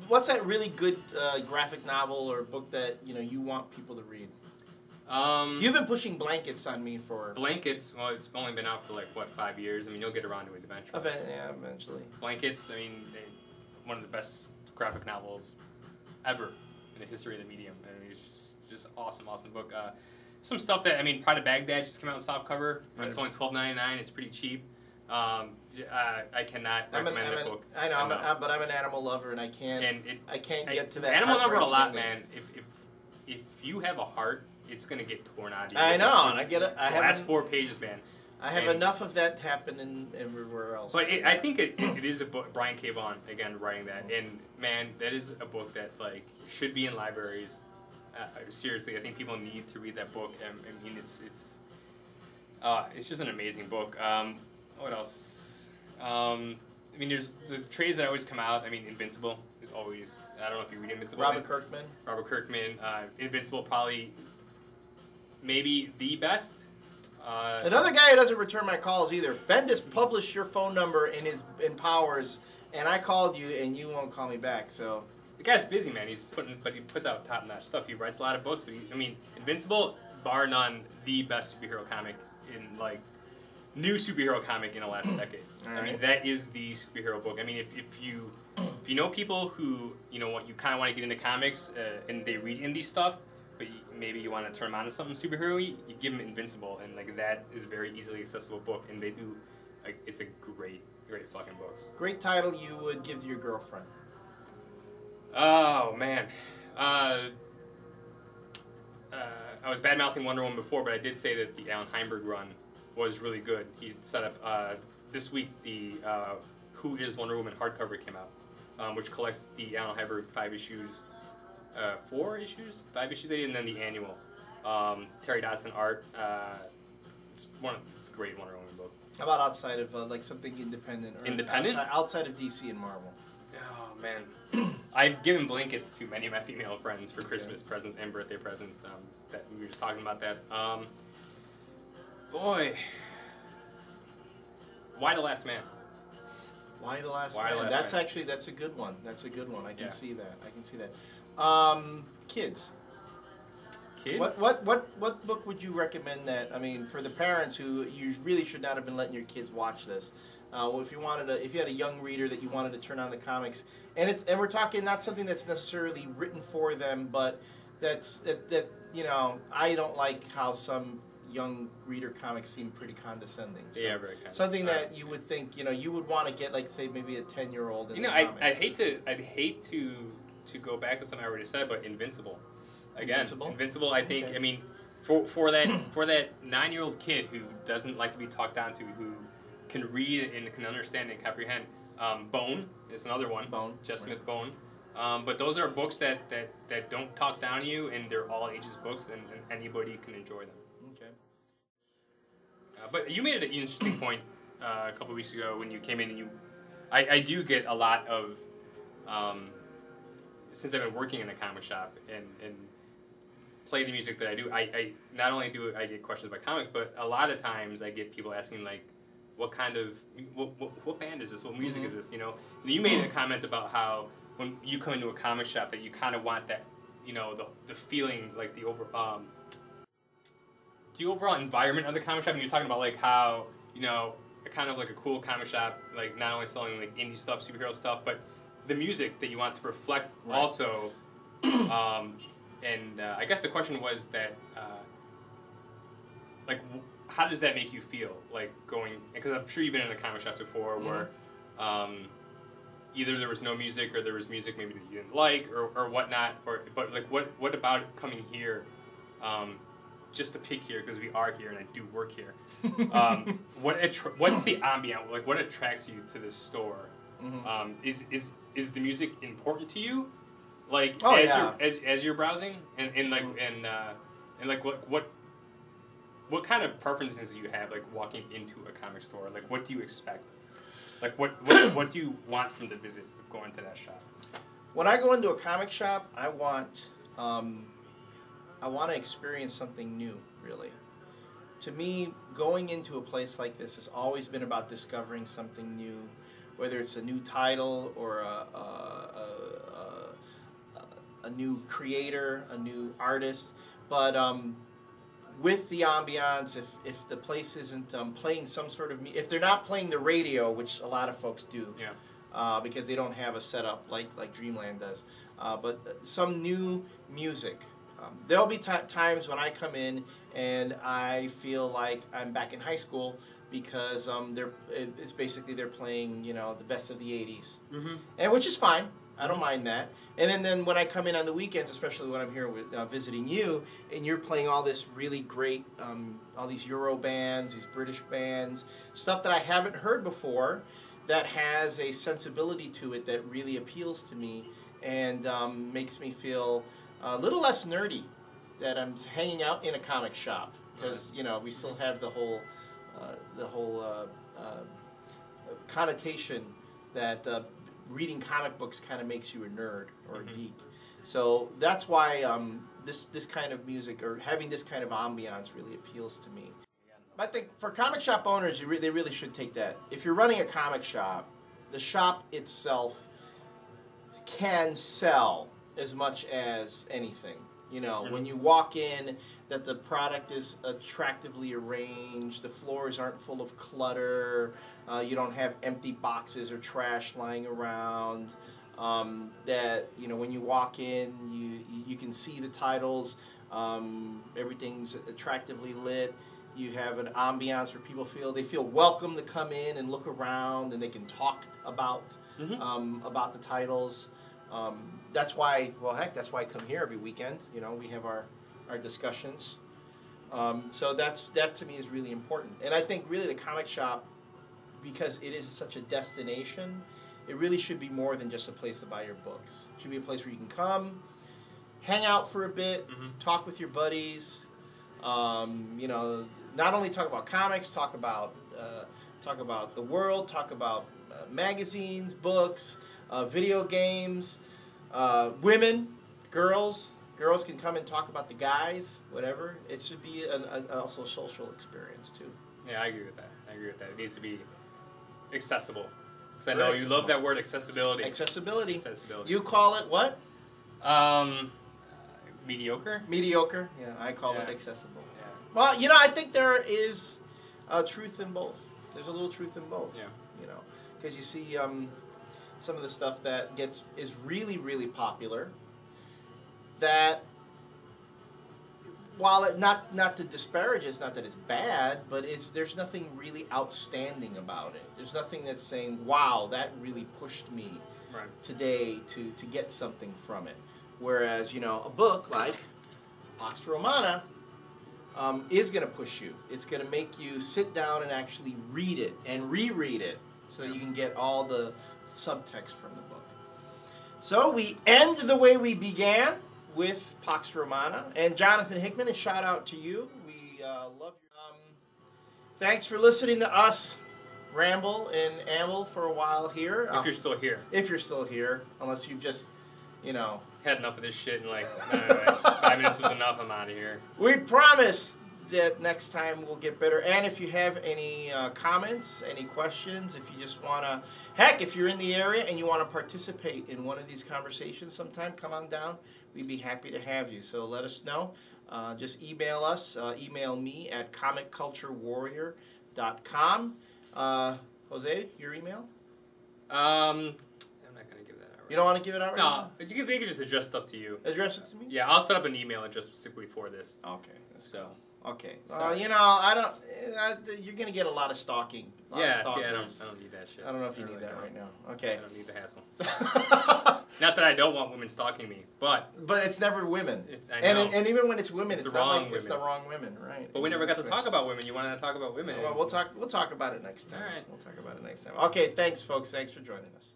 What's that really good graphic novel or book that you want people to read? You've been pushing Blankets on me for... Blankets, well, it's only been out for like, what, 5 years? I mean, you'll get around to it eventually. Yeah, eventually. Blankets, I mean, one of the best graphic novels ever in the history of the medium. I mean, it's just awesome book. Some stuff that, I mean, Pride of Baghdad just came out in softcover. Right. It's only $12.99. It's pretty cheap. I cannot recommend that book. I know, but I'm an animal lover, and I can't get to that. Animal lover a lot, man. If you have a heart, it's gonna get torn out of you. I know, and I get it. That's 4 pages, man. I have enough of that happen everywhere else. But I think it is a book. Brian K. Vaughan, again, writing that, and man, that is a book that like should be in libraries. Seriously, I think people need to read that book. I mean, it's just an amazing book. What else? I mean, there's the trades that always come out. I mean, Invincible is always. I don't know if you read Invincible. Robert Kirkman. Invincible, probably, maybe the best. Another guy who doesn't return my calls either. Bendis published your phone number in Powers, and I called you, and you won't call me back. So the guy's busy, man. But he puts out top-notch stuff. He writes a lot of books. But I mean, Invincible, bar none, the best superhero comic in like. New superhero comic in the last decade. Right. I mean, that is the superhero book. I mean, if you know people who you kind of want to get into comics and they read indie stuff, but maybe you want to turn them on to something superhero-y, you give them Invincible, and like that is a very easily accessible book, and they do it's a great fucking book. Great title you would give to your girlfriend. Oh man, I was bad mouthing Wonder Woman before, but I did say that the Alan Heinberg run was really good. He set up this week the Who is Wonder Woman hardcover came out, which collects the Alan Heinberg 5 issues, 5 issues and then the annual. Terry Dodson art. It's a great Wonder Woman book. How about outside of like something independent? Or outside of DC and Marvel. Oh man, I've given blankets to many of my female friends for Christmas presents and birthday presents. That we were just talking about that. Boy, Why the Last Man? Why the Last Man? That's a good one. That's a good one. I can see that. Kids. Kids? What book would you recommend that? I mean, for the parents who you really should not have been letting your kids watch this. If you had a young reader that you wanted to turn on the comics, and we're talking not something that's necessarily written for them, but that I don't like how some young reader comics seem pretty condescending. So yeah, very condescending. Something that you would think, you would want to get, like, say, maybe a 10-year-old in the comics. I'd hate to go back to something I already said, but Invincible. Again, Invincible. I think. Okay. I mean, for that 9-year-old kid who doesn't like to be talked down to, who can read and can understand and comprehend. Bone is another one. Jeff Smith Bone. But those are books that don't talk down to you, and they're all ages books, and anybody can enjoy them. But you made an interesting point a couple of weeks ago when you came in, and I do get a lot of, since I've been working in a comic shop and play the music that I do, I not only do I get questions about comics, but a lot of times I get people asking like, what band is this? What music is this? You made a comment about how when you come into a comic shop that you kind of want that, the feeling, like the overall environment of the comic shop, and you're talking about like how kind of like a cool comic shop, like not only selling like indie stuff, superhero stuff, but the music that you want to reflect also. And I guess the question was that like how does that make you feel, like going, because I'm sure you've been in a comic shop before where either there was no music or there was music maybe that you didn't like or whatnot, but like what about coming here? Just to pick here because we are here and I do work here. What's the ambient? Like, what attracts you to this store? Is the music important to you? Like as you're browsing and what kind of preferences do you have, like walking into a comic store? Like, what do you expect? Like, what do you want from the visit of going to that shop? When I go into a comic shop, I want I want to experience something new, really. To me, going into a place like this has always been about discovering something new, whether it's a new title or a new creator, a new artist. But with the ambiance, if the place isn't playing some sort of, if they're not playing the radio, which a lot of folks do, because they don't have a setup like Dreamland does, but some new music. There'll be times when I come in and I feel like I'm back in high school because it's basically they're playing, you know, the best of the 80s, and which is fine. I don't mind that. And then when I come in on the weekends, especially when I'm here visiting you, and you're playing all this really great, all these Euro bands, these British bands, stuff that I haven't heard before, that has a sensibility to it that really appeals to me and makes me feel a little less nerdy that I'm hanging out in a comic shop, because you know we still have the whole connotation that reading comic books kind of makes you a nerd or a geek. So that's why this kind of music or having this kind of ambiance really appeals to me. I think for comic shop owners, they really should take that. If you're running a comic shop, the shop itself can sell as much as anything. You know, when you walk in, that the product is attractively arranged, the floors aren't full of clutter, you don't have empty boxes or trash lying around, that, you know, when you walk in, you can see the titles, everything's attractively lit, you have an ambiance where people feel welcome to come in and look around, and they can talk about the titles. That's why, well, heck, that's why I come here every weekend. You know, we have our discussions. So that to me is really important. And I think really the comic shop, because it is such a destination, it really should be more than just a place to buy your books. It should be a place where you can come, hang out for a bit, talk with your buddies. You know, not only talk about comics, talk about the world, talk about magazines, books, video games, women, girls can come and talk about the guys, whatever. It should be also a social experience too. Yeah, I agree with that. It needs to be accessible. Because I know you love that word, accessibility. Accessibility. Accessibility. You call it what? Mediocre? Mediocre. Yeah, I call it accessible. Yeah. Well, you know, I think there is truth in both. There's a little truth in both. Yeah. You know, because you see some of the stuff that is really, really popular, that while not to disparage, it's not that it's bad, but there's nothing really outstanding about it. There's nothing that's saying, wow, that really pushed me today to get something from it. Whereas, you know, a book like Pax Romana is going to push you. It's going to make you sit down and actually read it and reread it so that you can get all the subtext from the book. So we end the way we began with Pax Romana. And Jonathan Hickman, a shout out to you. We love you. Thanks for listening to us ramble and amble for a while here. If you're still here. If you're still here, unless you've just, you know, had enough of this shit and like, 5 minutes was enough, I'm out of here. We promise that next time we'll get better. And if you have any comments, any questions, if you just want to, heck, if you're in the area and you want to participate in one of these conversations sometime, come on down. We'd be happy to have you. So let us know. Just email us. Email me at comicculturewarrior.com. Jose, your email? I'm not going to give that out right. You don't want to give it out right now? No, they can just address stuff to you. Address it to me? Yeah, I'll set up an email address specifically for this. Okay. So... Okay. You know, I don't. You're gonna get a lot of stalking. Yeah, I don't need that shit. I don't know if you need that right now. Okay. I don't need the hassle. Not that I don't want women stalking me, but it's never women. I know. And even when it's women, it's not the wrong like women. It's the wrong women, right? But we never got to talk about women. You wanted to talk about women. Well, we'll talk about it next time. All right. We'll talk about it next time. Okay. Thanks, folks. Thanks for joining us.